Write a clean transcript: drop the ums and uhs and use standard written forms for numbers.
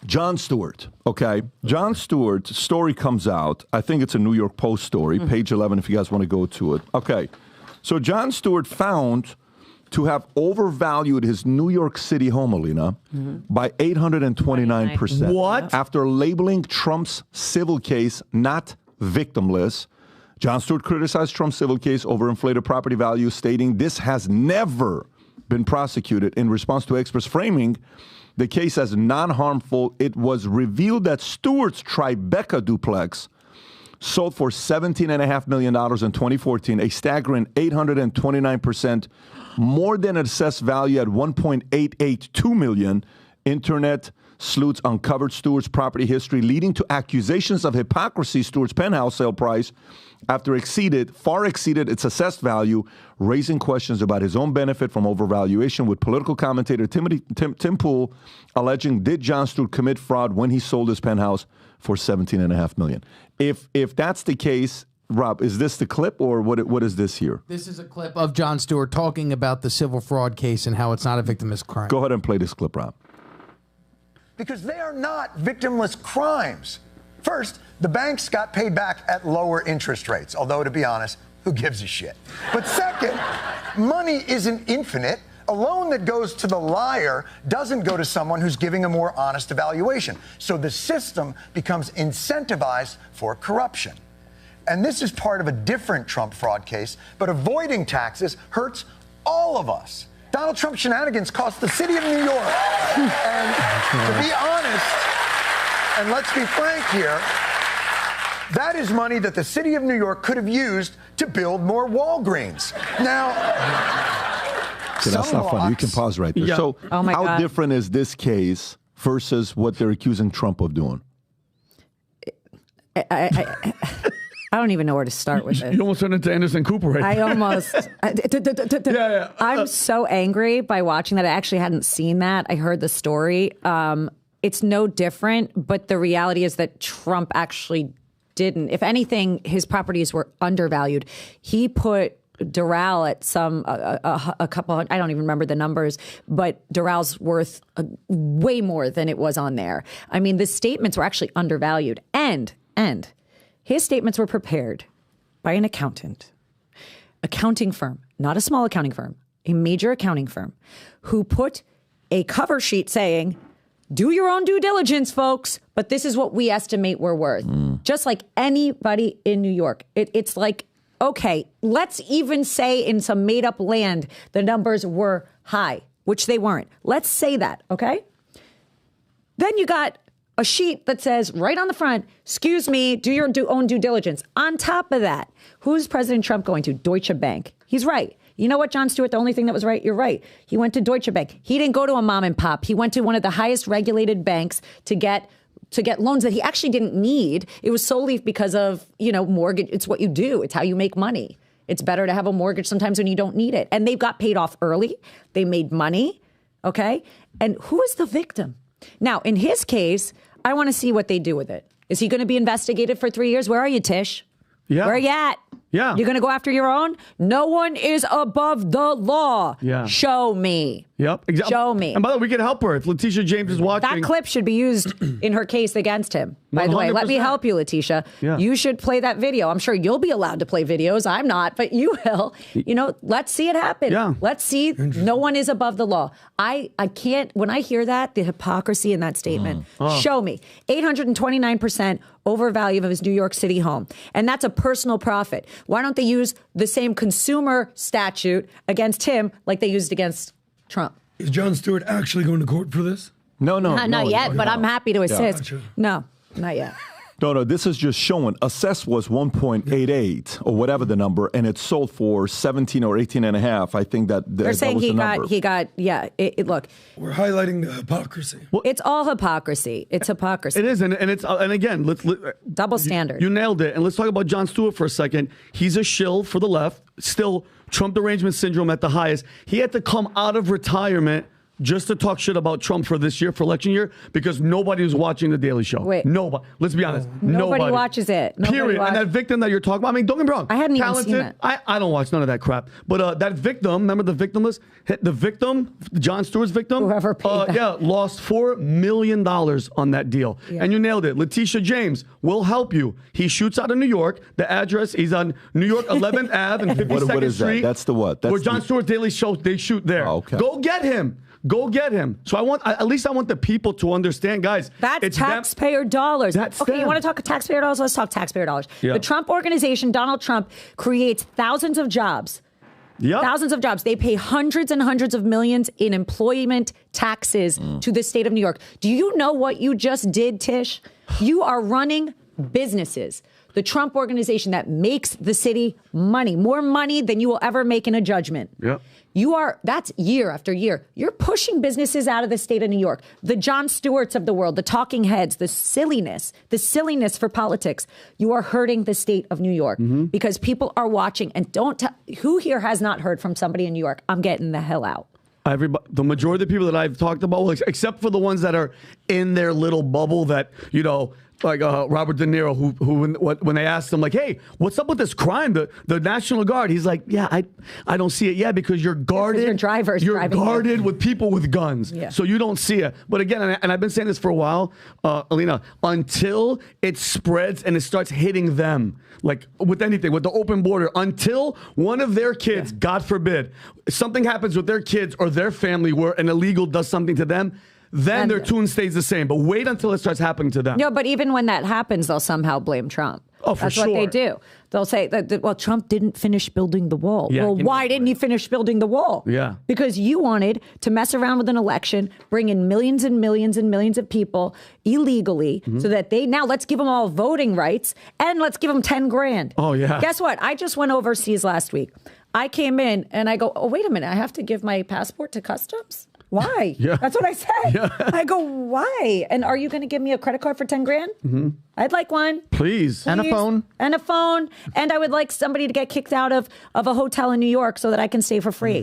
Jon Steward, okay? Jon Steward's story comes out. I think it's a New York Post story, page 11, if you guys want to go to it. Okay, so Jon Steward found to have overvalued his New York City home, Alina, by 829%. What? After labeling Trump's civil case not victimless. Jon Steward criticized Trump's civil case over inflated property values, stating this has never been prosecuted. In response to experts framing the case as non-harmful, it was revealed that Steward's Tribeca duplex sold for $17.5 million in 2014, a staggering 829% more than assessed value at $1.882 million. Internet sleuths uncovered Steward's property history, leading to accusations of hypocrisy. Steward's penthouse sale price after far exceeded its assessed value, raising questions about his own benefit from overvaluation, with political commentator Tim Pool alleging, did Jon Steward commit fraud when he sold his penthouse for $17.5 million? If that's the case, Rob, is this the clip or what is this here? This is a clip of Jon Steward talking about the civil fraud case and how it's not a victimless crime. Go ahead and play this clip, Rob. Because they are not victimless crimes. First, the banks got paid back at lower interest rates, although, to be honest, who gives a shit? But second, money isn't infinite. A loan that goes to the liar doesn't go to someone who's giving a more honest evaluation. So the system becomes incentivized for corruption. And this is part of a different Trump fraud case, but avoiding taxes hurts all of us. Donald Trump shenanigans cost the city of New York. And to be honest, and let's be frank here, that is money that the city of New York could have used to build more Walgreens. Now, okay, that's not funny. You can pause right there. Yeah. So how God. Different is this case versus what they're accusing Trump of doing? I don't even know where to start with it. You almost turned into Anderson Cooper right I there. almost... Yeah. I'm so angry by watching that. I actually hadn't seen that. I heard the story. It's no different, but the reality is that Trump actually didn't. If anything, his properties were undervalued. He put Doral at a couple, I don't even remember the numbers, but Doral's worth way more than it was on there. I mean, the statements were actually undervalued. And his statements were prepared by an accounting firm, not a small accounting firm, a major accounting firm, who put a cover sheet saying, do your own due diligence, folks, but this is what we estimate we're worth. Just like anybody in New York. It's like, okay, let's even say in some made up land, the numbers were high, which they weren't. Let's say that, okay? Then you got a sheet that says right on the front, excuse me, do your own due diligence. On top of that, who's President Trump going to? Deutsche Bank. He's right. You know what, Jon Stewart, the only thing that was right, you're right. He went to Deutsche Bank. He didn't go to a mom and pop. He went to one of the highest regulated banks to get loans that he actually didn't need. It was solely because of, mortgage. It's what you do. It's how you make money. It's better to have a mortgage sometimes when you don't need it. And they got paid off early. They made money. Okay. And who is the victim? Now, in his case, I want to see what they do with it. Is he going to be investigated for 3 years? Where are you, Tish? Yeah. Where are you at? Yeah. You're going to go after your own? No one is above the law. Yeah. Show me. Yep. Exactly. Show me. And by the way, we can help her. If Letitia James is watching. That clip should be used in her case against him. By the way, let me 100%. help you, Letitia. Yeah. You should play that video. I'm sure you'll be allowed to play videos. I'm not, but you will. Let's see it happen. Yeah. Let's see. No one is above the law. I can't, when I hear that, the hypocrisy in that statement, show me. 829% overvalue of his New York City home. And that's a personal profit. Why don't they use the same consumer statute against him like they used against Trump? Is Jon Stewart actually going to court for this? No. Not yet, but I'm happy to assist. Gotcha. No, not yet. No, this is just showing. Assessed was 1.88 or whatever the number, and it sold for 17 or 18 and a half. I think that They're saying was the number. Look. We're highlighting the hypocrisy. It's all hypocrisy. It's hypocrisy. It is, and again, let's double standard. You nailed it. And let's talk about Jon Stewart for a second. He's a shill for the left. Still, Trump derangement syndrome at the highest. He had to come out of retirement just to talk shit about Trump for this year, for election year, because nobody was watching The Daily Show. Wait. Nobody. Let's be honest. Nobody watches it. Nobody Period. And that victim that you're talking about, I mean, don't get me wrong. I hadn't even seen that. I don't watch none of that crap. But that victim, remember the victim list? The victim, Jon Stewart's victim? Whoever paid that. Yeah, lost $4 million on that deal. Yeah. And you nailed it. Letitia James will help you. He shoots out of New York. The address, he's on New York 11th Ave and 52nd What is Street. that? That's the what? That's where Jon Stewart's Daily Show, they shoot there. Oh, okay. Go get him. Go get him. So at least I want the people to understand, guys. That's it's taxpayer dollars. That's okay, them. you want to talk taxpayer dollars? Let's talk taxpayer dollars. Yeah. The Trump organization, Donald Trump, creates thousands of jobs. Yep. Thousands of jobs. They pay hundreds and hundreds of millions in employment taxes to the state of New York. Do you know what you just did, Tish? You are running businesses. The Trump organization that makes the city money, more money than you will ever make in a judgment. Yep. That's year after year. You're pushing businesses out of the state of New York. The Jon Stewarts of the world, the talking heads, the silliness for politics. You are hurting the state of New York because people are watching and who here has not heard from somebody in New York? I'm getting the hell out. Everybody, the majority of the people that I've talked about, except for the ones that are in their little bubble that, like Robert De Niro, who when they asked him, like, hey, what's up with this crime, the National Guard? He's like, yeah, I don't see it yet because you're guarded. Your driver's you're driving guarded with people with guns. Yeah. So you don't see it. But again, and I've been saying this for a while, Alina, until it spreads and it starts hitting them, like with anything, with the open border, until one of their kids, God forbid, something happens with their kids or their family where an illegal does something to them, then their tune stays the same. But wait until it starts happening to them. No, but even when that happens, they'll somehow blame Trump. Oh, for That's sure. what they do. They'll say that, well, Trump didn't finish building the wall. Yeah, well, why didn't he finish building the wall? Yeah. Because you wanted to mess around with an election, bring in millions and millions and millions of people illegally so that now let's give them all voting rights and let's give them 10 grand. Oh, yeah. Guess what? I just went overseas last week. I came in and I go, oh, wait a minute. I have to give my passport to customs? Why? Yeah. That's what I said. Yeah. I go, why? And are you going to give me a credit card for 10 grand? I'd like one. Please. And a phone. And a phone. And I would like somebody to get kicked out of a hotel in New York so that I can stay for free.